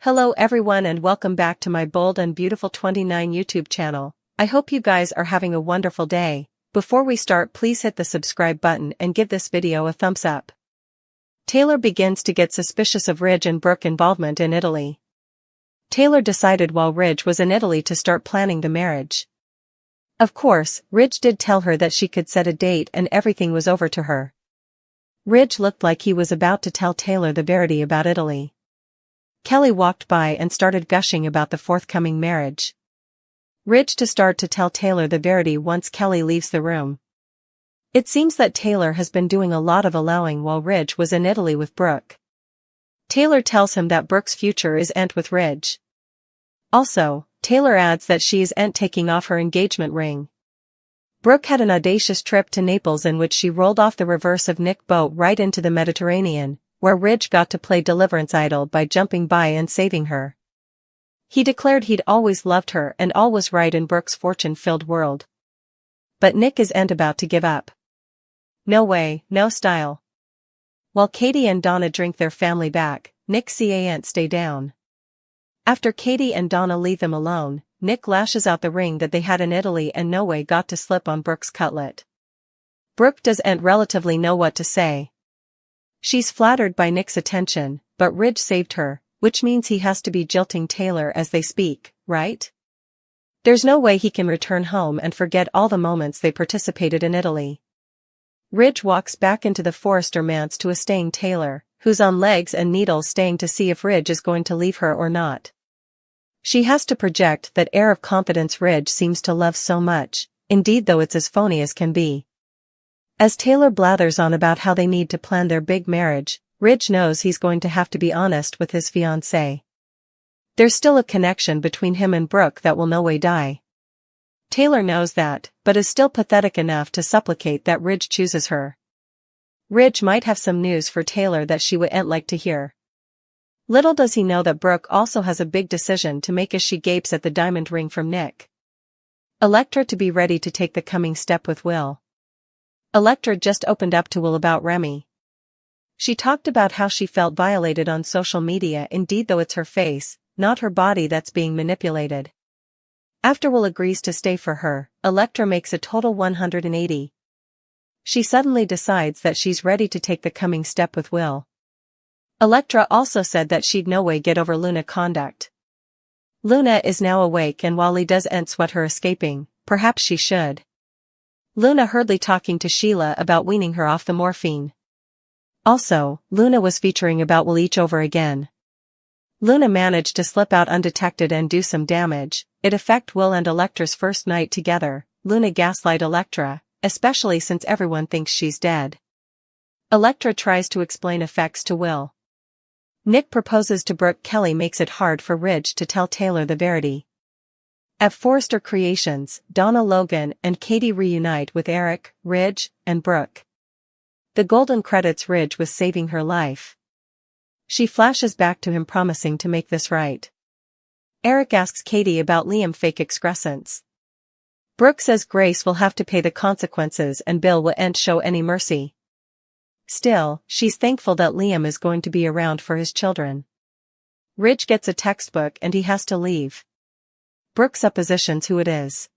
Hello everyone and welcome back to my Bold and Beautiful 29 YouTube channel. I hope you guys are having a wonderful day. Before we start, please hit the subscribe button and give this video a thumbs up. Taylor begins to get suspicious of Ridge and Brooke involvement in Italy. Taylor decided while Ridge was in Italy to start planning the marriage. Of course, Ridge did tell her that she could set a date and everything was over to her. Ridge looked like he was about to tell Taylor the verity about Italy. Kelly walked by and started gushing about the forthcoming marriage. Ridge to start to tell Taylor the verity once Kelly leaves the room. It seems that Taylor has been doing a lot of allowing while Ridge was in Italy with Brooke. Taylor tells him that Brooke's future is end with Ridge. Also, Taylor adds that she is end taking off her engagement ring. Brooke had an audacious trip to Naples in which she rolled off the reverse of Nick's boat right into the Mediterranean, where Ridge got to play deliverance idol by jumping by and saving her. He declared he'd always loved her and all was right in Brooke's fortune-filled world. But Nick is about to give up. No way, no style. While Katie and Donna drink their family back, Nick can't stay down. After Katie and Donna leave them alone, Nick lashes out the ring that they had in Italy and no way got to slip on Brooke's cutlet. Brooke doesn't relatively know what to say. She's flattered by Nick's attention, but Ridge saved her, which means he has to be jilting Taylor as they speak, right? There's no way he can return home and forget all the moments they participated in Italy. Ridge walks back into the Forrester manse to a staying Taylor, who's on legs and needles staying to see if Ridge is going to leave her or not. She has to project that air of confidence Ridge seems to love so much, indeed though it's as phony as can be. As Taylor blathers on about how they need to plan their big marriage, Ridge knows he's going to have to be honest with his fiancée. There's still a connection between him and Brooke that will no way die. Taylor knows that, but is still pathetic enough to supplicate that Ridge chooses her. Ridge might have some news for Taylor that she wouldn't like to hear. Little does he know that Brooke also has a big decision to make as she gapes at the diamond ring from Nick. Electra to be ready to take the coming step with Will. Electra just opened up to Will about Remy. She talked about how she felt violated on social media, indeed though it's her face, not her body that's being manipulated. After Will agrees to stay for her, Electra makes a total 180. She suddenly decides that she's ready to take the coming step with Will. Electra also said that she'd no way get over Luna's conduct. Luna is now awake and while Lee doesn't sweat her escaping, perhaps she should. Luna heard Lee talking to Sheila about weaning her off the morphine. Also, Luna was featuring about Will each over again. Luna managed to slip out undetected and do some damage. It affect Will and Electra's first night together. Luna gaslight Electra, especially since everyone thinks she's dead. Electra tries to explain effects to Will. Nick proposes to Brooke. Kelly makes it hard for Ridge to tell Taylor the verity. At Forrester Creations, Donna Logan and Katie reunite with Eric, Ridge, and Brooke. The golden credits Ridge was saving her life. She flashes back to him promising to make this right. Eric asks Katie about Liam fake excrescence. Brooke says Grace will have to pay the consequences and Bill won't show any mercy. Still, she's thankful that Liam is going to be around for his children. Ridge gets a textbook and he has to leave. Brooke suppositions who it is.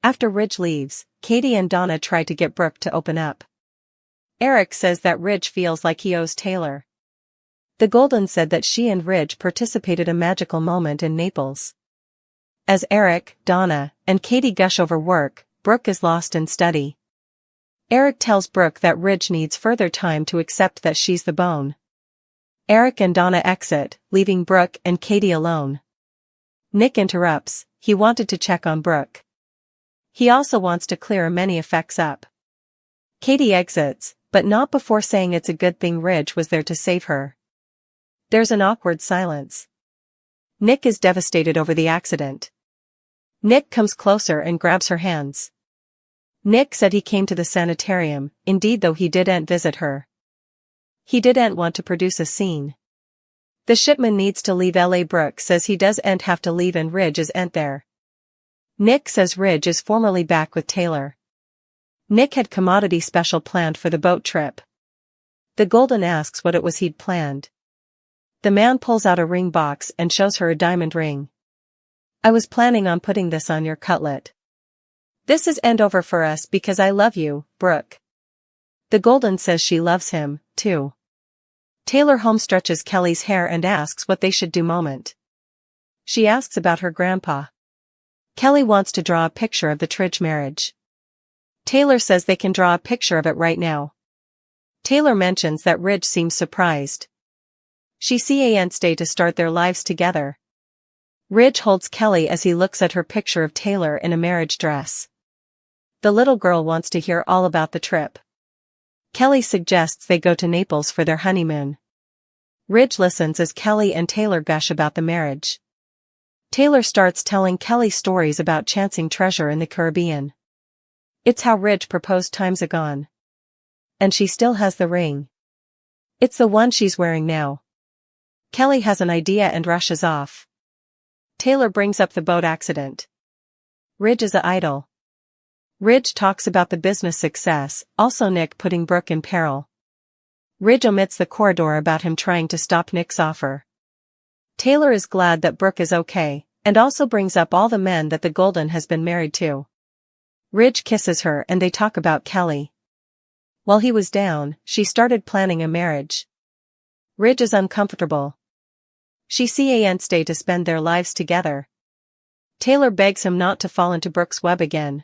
After Ridge leaves, Katie and Donna try to get Brooke to open up. Eric says that Ridge feels like he owes Taylor. The Golden said that she and Ridge participated a magical moment in Naples. As Eric, Donna, and Katie gush over work, Brooke is lost in study. Eric tells Brooke that Ridge needs further time to accept that she's the bone. Eric and Donna exit, leaving Brooke and Katie alone. Nick interrupts. He wanted to check on Brooke. He also wants to clear many effects up. Katie exits, but not before saying it's a good thing Ridge was there to save her. There's an awkward silence. Nick is devastated over the accident. Nick comes closer and grabs her hands. Nick said he came to the sanitarium, indeed though he didn't visit her. He didn't want to produce a scene. The shipman needs to leave LA. Brooke says he doesn't have to leave and Ridge isn't there. Nick says Ridge is formally back with Taylor. Nick had commodity special planned for the boat trip. The Golden asks what it was he'd planned. The man pulls out a ring box and shows her a diamond ring. I was planning on putting this on your cutlet. This is end over for us because I love you, Brooke. The Golden says she loves him, too. Taylor home stretches Kelly's hair and asks what they should do moment. She asks about her grandpa. Kelly wants to draw a picture of the Tridge marriage. Taylor says they can draw a picture of it right now. Taylor mentions that Ridge seems surprised. She can't stay to start their lives together. Ridge holds Kelly as he looks at her picture of Taylor in a marriage dress. The little girl wants to hear all about the trip. Kelly suggests they go to Naples for their honeymoon. Ridge listens as Kelly and Taylor gush about the marriage. Taylor starts telling Kelly stories about chancing treasure in the Caribbean. It's how Ridge proposed times agone. And she still has the ring. It's the one she's wearing now. Kelly has an idea and rushes off. Taylor brings up the boat accident. Ridge is an idol. Ridge talks about the business success, also Nick putting Brooke in peril. Ridge omits the corridor about him trying to stop Nick's offer. Taylor is glad that Brooke is okay, and also brings up all the men that the Golden has been married to. Ridge kisses her and they talk about Kelly. While he was down, she started planning a marriage. Ridge is uncomfortable. She can't stay to spend their lives together. Taylor begs him not to fall into Brooke's web again.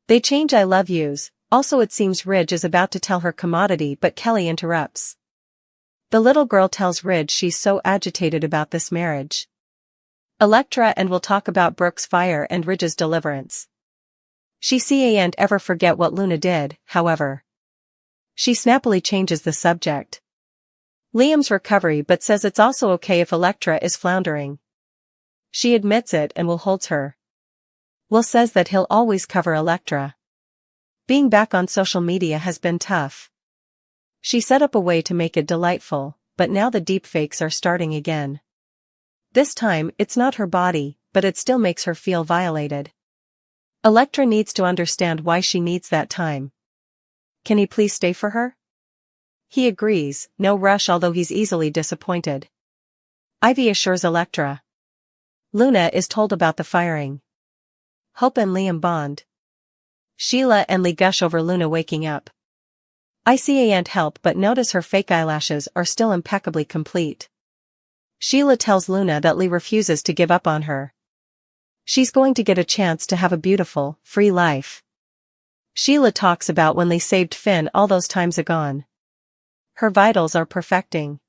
They change I love yous. Also it seems Ridge is about to tell her commodity but Kelly interrupts. The little girl tells Ridge she's so agitated about this marriage. Electra and will talk about Brooke's fire and Ridge's deliverance. She can't ever forget what Luna did, however. She snappily changes the subject. Liam's recovery but says it's also okay if Electra is floundering. She admits it and Will holds her. Will says that he'll always cover Electra. Being back on social media has been tough. She set up a way to make it delightful, but now the deepfakes are starting again. This time, it's not her body, but it still makes her feel violated. Electra needs to understand why she needs that time. Can he please stay for her? He agrees, no rush although he's easily disappointed. Ivy assures Electra. Luna is told about the firing. Hope and Liam bond. Sheila and Lee gush over Luna waking up. I can't help but notice her fake eyelashes are still impeccably complete. Sheila tells Luna that Lee refuses to give up on her. She's going to get a chance to have a beautiful, free life. Sheila talks about when Lee saved Finn all those times agone. Her vitals are perfecting.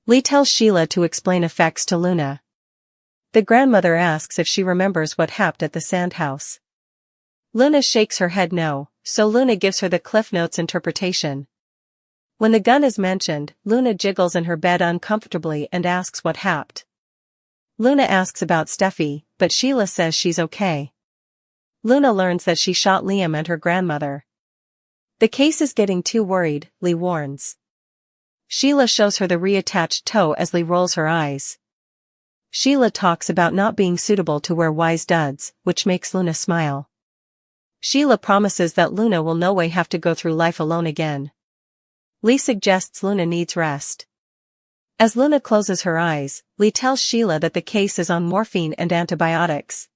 Lee tells Sheila to explain effects to Luna. The grandmother asks if she remembers what happened at the sand house. Luna shakes her head no, so Luna gives her the Cliff Notes interpretation. When the gun is mentioned, Luna jiggles in her bed uncomfortably and asks what happened. Luna asks about Steffi, but Sheila says she's okay. Luna learns that she shot Liam and her grandmother. The case is getting too worried, Lee warns. Sheila shows her the reattached toe as Lee rolls her eyes. Sheila talks about not being suitable to wear wise duds, which makes Luna smile. Sheila promises that Luna will no way have to go through life alone again. Lee suggests Luna needs rest. As Luna closes her eyes, Lee tells Sheila that the case is on morphine and antibiotics.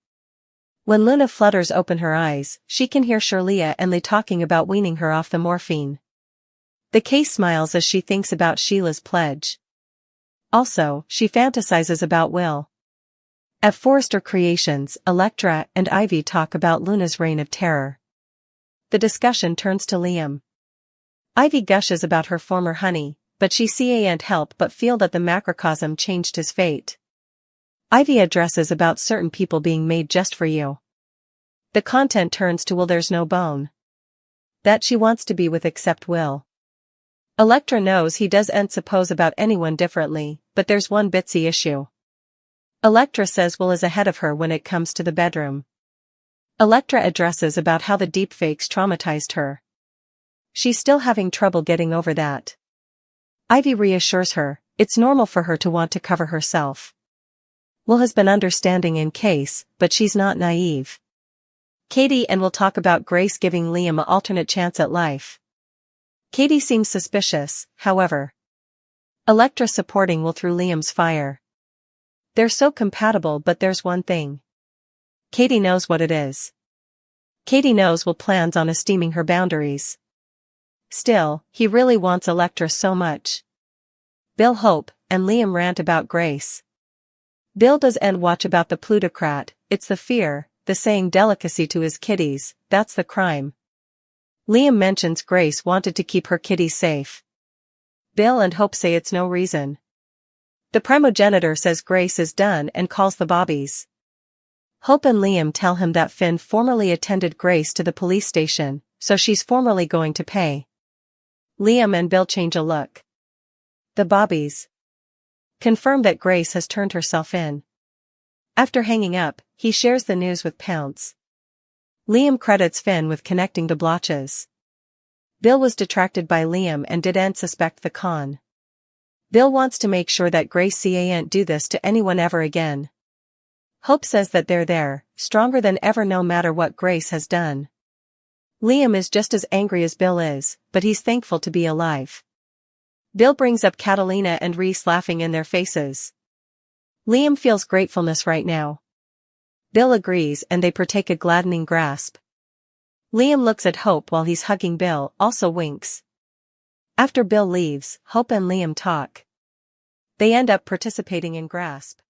When Luna flutters open her eyes, she can hear Shirlea and Lee talking about weaning her off the morphine. The case smiles as she thinks about Sheila's pledge. Also, she fantasizes about Will. At Forrester Creations, Electra and Ivy talk about Luna's reign of terror. The discussion turns to Liam. Ivy gushes about her former honey, but she can't help but feel that the macrocosm changed his fate. Ivy addresses about certain people being made just for you. The content turns to Will there's no bone that she wants to be with except Will. Electra knows he doesn't suppose about anyone differently, but there's one bitsy issue. Electra says Will is ahead of her when it comes to the bedroom. Electra addresses about how the deepfakes traumatized her. She's still having trouble getting over that. Ivy reassures her, it's normal for her to want to cover herself. Will has been understanding in case, but she's not naive. Katie and Will talk about Grace giving Liam an alternate chance at life. Katie seems suspicious, however. Electra supporting Will through Liam's fire. They're so compatible, but there's one thing. Katie knows what it is. Katie knows Will plans on esteeming her boundaries. Still, he really wants Electra so much. Bill, Hope, and Liam rant about Grace. Bill does and watch about the plutocrat. It's the fear, the saying delicacy to his kiddies, that's the crime. Liam mentions Grace wanted to keep her kiddies safe. Bill and Hope say it's no reason. The primogenitor says Grace is done and calls the bobbies. Hope and Liam tell him that Finn formerly attended Grace to the police station, so she's formally going to pay. Liam and Bill change a look. The bobbies confirm that Grace has turned herself in. After hanging up, he shares the news with Pounce. Liam credits Finn with connecting the blotches. Bill was detracted by Liam and didn't suspect the con. Bill wants to make sure that Grace can't do this to anyone ever again. Hope says that they're there, stronger than ever no matter what Grace has done. Liam is just as angry as Bill is, but he's thankful to be alive. Bill brings up Catalina and Reese laughing in their faces. Liam feels gratefulness right now. Bill agrees and they partake a gladdening grasp. Liam looks at Hope while he's hugging Bill, also winks. After Bill leaves, Hope and Liam talk. They end up participating in grasp.